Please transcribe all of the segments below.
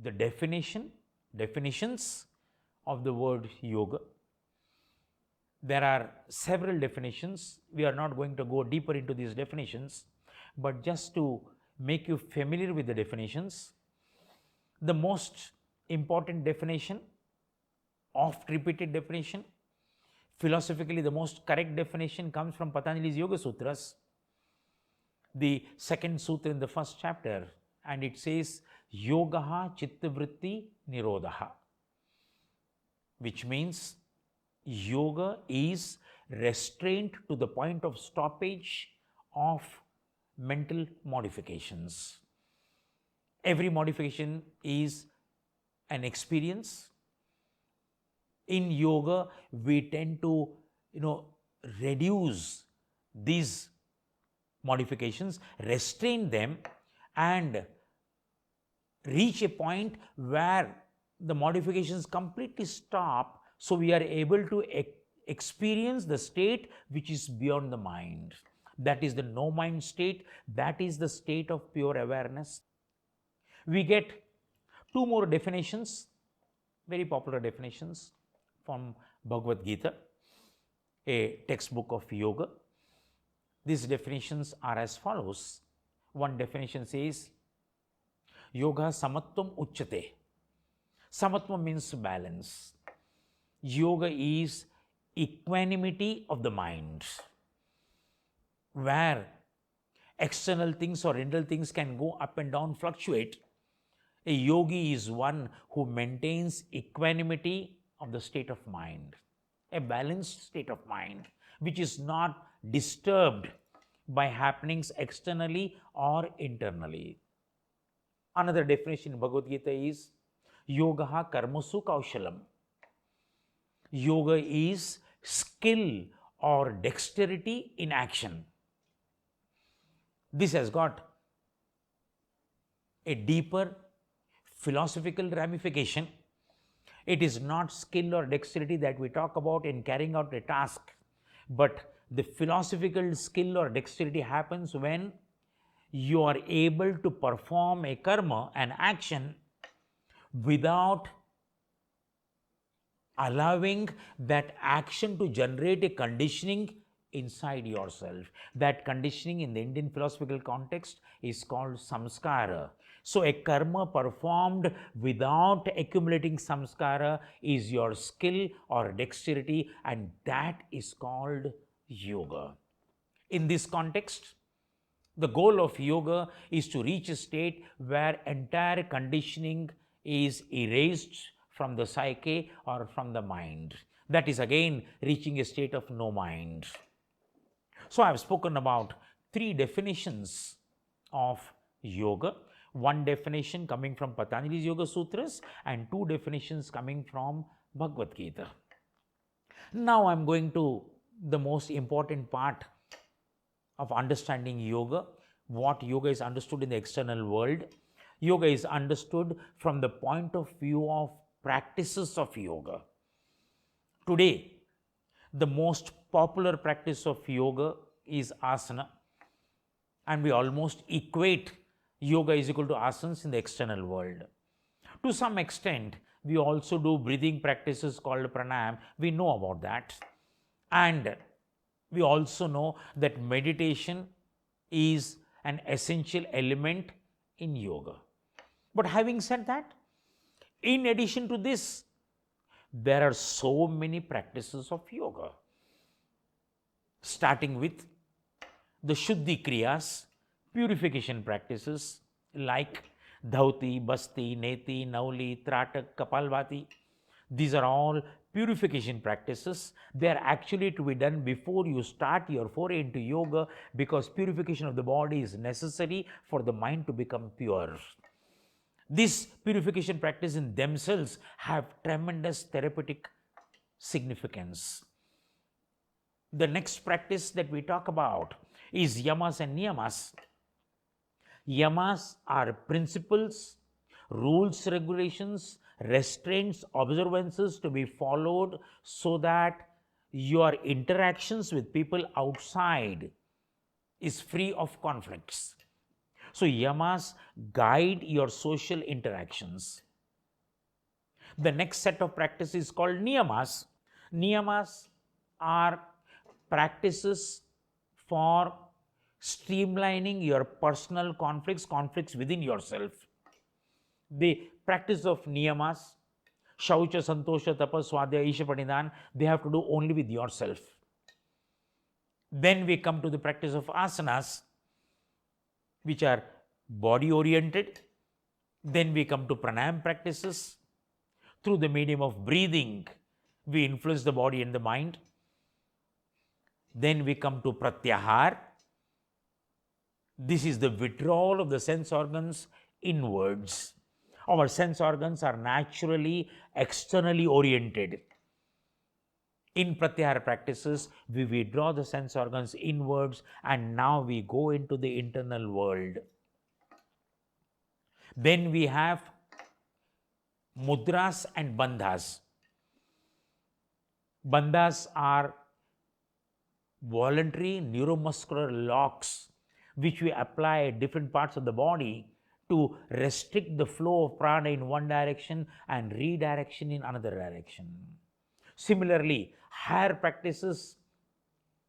the definitions of the word yoga. There are several definitions. We are not going to go deeper into these definitions, but just to make you familiar with the definitions, the most important definition, oft repeated definition, philosophically the most correct definition comes from Patanjali's Yoga Sutras, the second sutra in the first chapter, and it says Yogaha Chittavritti Nirodha, which means yoga is restraint to the point of stoppage of mental modifications. Every modification is an experience. In yoga, we tend to, reduce these modifications, restrain them, and reach a point where the modifications completely stop, so we are able to experience the state which is beyond the mind. That is the no mind state. That is the state of pure awareness. We get two more definitions, very popular definitions from Bhagavad Gita, a textbook of yoga. These definitions are as follows. One definition says, Yoga samatvam uchyate. Samatvam means balance. Yoga is equanimity of the mind, where external things or internal things can go up and down, fluctuate. A yogi is one who maintains equanimity of the state of mind, a balanced state of mind, which is not disturbed by happenings externally or internally. Another definition in Bhagavad Gita is Yogaha karmasu kaushalam. Yoga is skill or dexterity in action. This has got a deeper philosophical ramification. It is not skill or dexterity that we talk about in carrying out a task, but the philosophical skill or dexterity happens when you are able to perform a karma, an action, without allowing that action to generate a conditioning inside yourself. That conditioning in the Indian philosophical context is called samskara. So a karma performed without accumulating samskara is your skill or dexterity, and that is called yoga. In this context, the goal of yoga is to reach a state where entire conditioning is erased from the psyche or from the mind. That is again reaching a state of no mind. So I have spoken about three definitions of yoga. One definition coming from Patanjali's Yoga Sutras and two definitions coming from Bhagavad Gita. Now I am going to the most important part of understanding yoga, what yoga is understood in the external world. Yoga is understood from the point of view of practices of yoga. Today, the most popular practice of yoga is asana, and we almost equate yoga is equal to asanas in the external world. To some extent, we also do breathing practices called pranayam. We know about that. And we also know that meditation is an essential element in yoga. But having said that, in addition to this, there are so many practices of yoga, starting with the Shuddhi Kriyas, purification practices like Dhauti, Basti, Neti, Nauli, Tratak, Kapalbhati. These are all purification practices. They are actually to be done before you start your foray into yoga, because purification of the body is necessary for the mind to become pure. These purification practices in themselves have tremendous therapeutic significance. The next practice that we talk about is Yamas and Niyamas. Yamas are principles, rules, regulations, restraints, observances to be followed so that your interactions with people outside is free of conflicts. So yamas guide your social interactions. The next set of practices is called niyamas. Niyamas are practices for streamlining your personal conflicts within yourself. The practice of niyamas, shaucha, santosha, tapas, swadhyaya, isha, pranidhan, they have to do only with yourself. Then we come to the practice of asanas, which are body oriented. Then we come to pranayam practices. Through the medium of breathing, we influence the body and the mind. Then we come to pratyahar. This is the withdrawal of the sense organs inwards. Our sense organs are naturally externally oriented. In pratyahara practices, we withdraw the sense organs inwards and now we go into the internal world. Then we have mudras and bandhas. Bandhas are voluntary neuromuscular locks which we apply at different parts of the body to restrict the flow of prana in one direction and redirection in another direction. Similarly, higher practices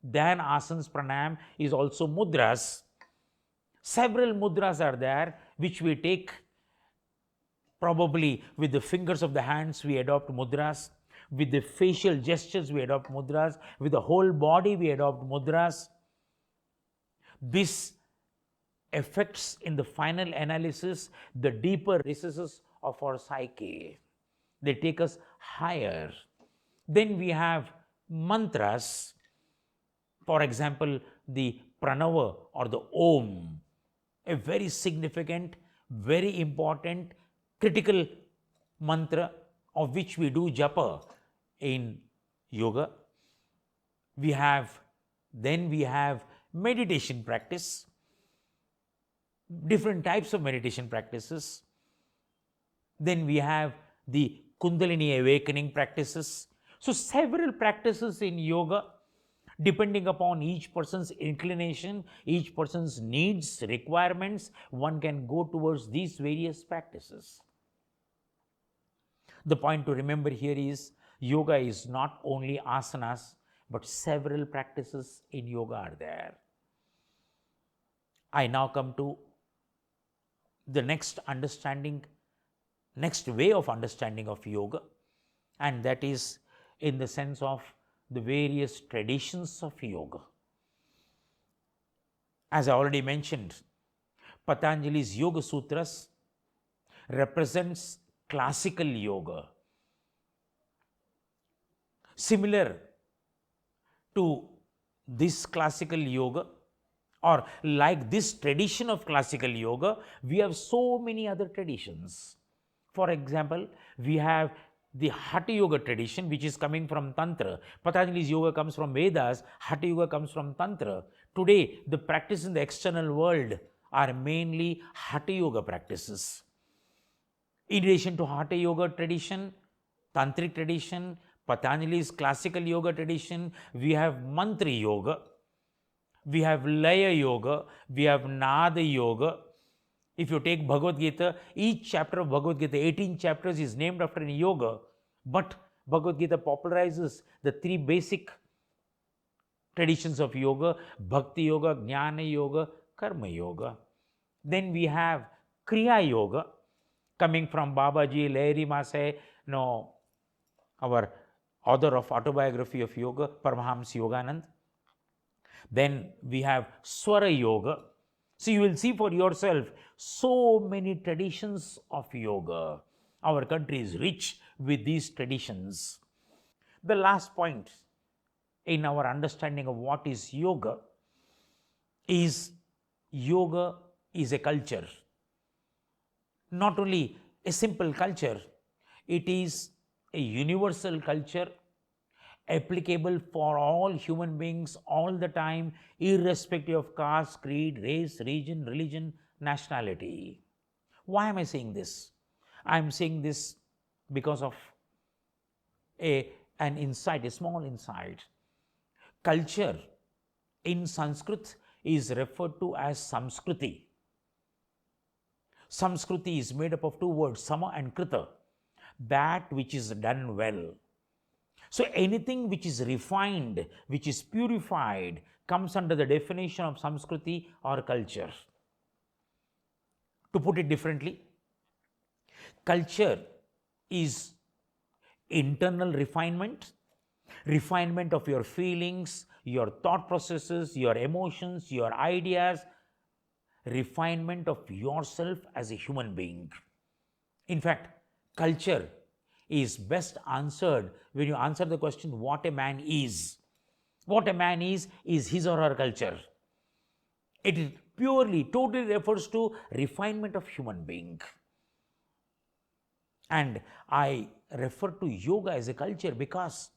than asanas, pranayam is also mudras. Several mudras are there which we take. Probably with the fingers of the hands we adopt mudras, with the facial gestures we adopt mudras, with the whole body we adopt mudras. This affects in the final analysis the deeper recesses of our psyche. They take us higher. Then we have mantras. For example, the pranava or the om, a very significant, very important, critical mantra of which we do japa in yoga. Then we have meditation practice, different types of meditation practices. Then we have the Kundalini awakening practices. So several practices in yoga, depending upon each person's inclination, each person's needs, requirements, one can go towards these various practices. The point to remember here is yoga is not only asanas, but several practices in yoga are there. I now come to the next way of understanding of yoga, and that is in the sense of the various traditions of yoga. As I already mentioned, Patanjali's Yoga Sutras represents classical yoga. Similar to this classical yoga, or like this tradition of classical yoga, we have so many other traditions. For example, we have the Hatha Yoga tradition, which is coming from Tantra. Patanjali's yoga comes from Vedas, Hatha Yoga comes from Tantra. Today, the practice in the external world are mainly Hatha Yoga practices. In addition to Hatha Yoga tradition, Tantric tradition, Patanjali's classical yoga tradition, we have Mantra Yoga, we have Laya Yoga, we have Nada Yoga. If you take Bhagavad Gita, each chapter of Bhagavad Gita, 18 chapters, is named after a yoga, but Bhagavad Gita popularizes the three basic traditions of yoga: Bhakti Yoga, Jnana Yoga, Karma Yoga. Then we have Kriya Yoga, coming from Babaji, Lahiri Masai, our author of Autobiography of Yoga, Paramahamsa Yoganand. Then we have Swara Yoga. So you will see for yourself so many traditions of yoga. Our country is rich with these traditions. The last point in our understanding of what is yoga is a culture. Not only a simple culture, it is a universal culture applicable for all human beings all the time, irrespective of caste, creed, race, region, religion, nationality. Why am I saying this? I am saying this because of an insight, a small insight. Culture in Sanskrit is referred to as Samskriti. Samskriti is made up of two words, Sama and Krita. that which is done well. So anything which is refined, which is purified, comes under the definition of Samskriti or culture. To put it differently, culture is internal refinement, refinement of your feelings, your thought processes, your emotions, your ideas, refinement of yourself as a human being. In fact, culture is best answered when you answer the question what a man is. What a man is his or her culture. It purely, totally refers to refinement of human being. And I refer to yoga as a culture because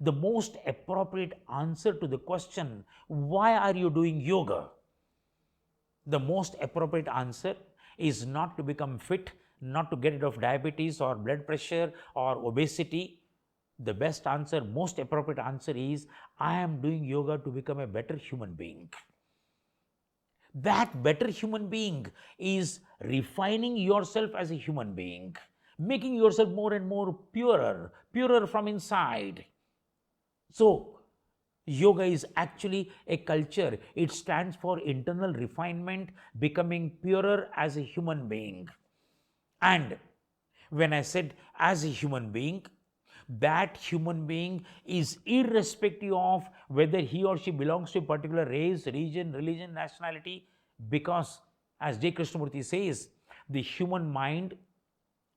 the most appropriate answer to the question, why are you doing yoga? The most appropriate answer is not to become fit, not to get rid of diabetes or blood pressure or obesity. The best answer, most appropriate answer is, I am doing yoga to become a better human being. That better human being is refining yourself as a human being, making yourself more and more purer, purer from inside. So, yoga is actually a culture. It stands for internal refinement, becoming purer as a human being. And when I said as a human being, that human being is irrespective of whether he or she belongs to a particular race, region, religion, nationality, because as J. Krishnamurti says, the human mind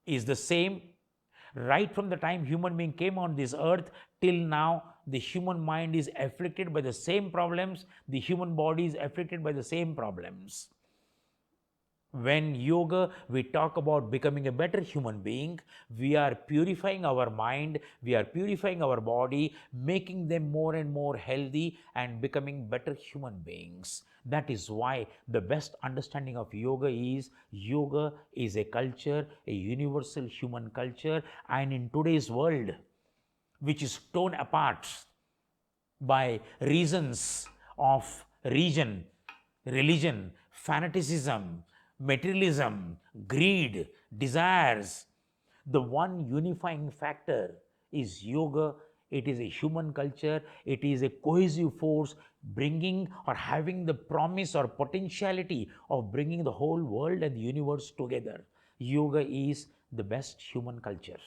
is the same right from the time human being came on this earth till now. The human mind is afflicted by the same problems, the human body is afflicted by the same problems. When yoga, we talk about becoming a better human being, we are purifying our mind, we are purifying our body, making them more and more healthy and becoming better human beings. That is why the best understanding of yoga is a culture, a universal human culture. And in today's world, which is torn apart by reasons of region, religion, fanaticism, materialism, greed, desires, the one unifying factor is yoga. It is a human culture. It is a cohesive force bringing or having the promise or potentiality of bringing the whole world and the universe together. Yoga is the best human culture.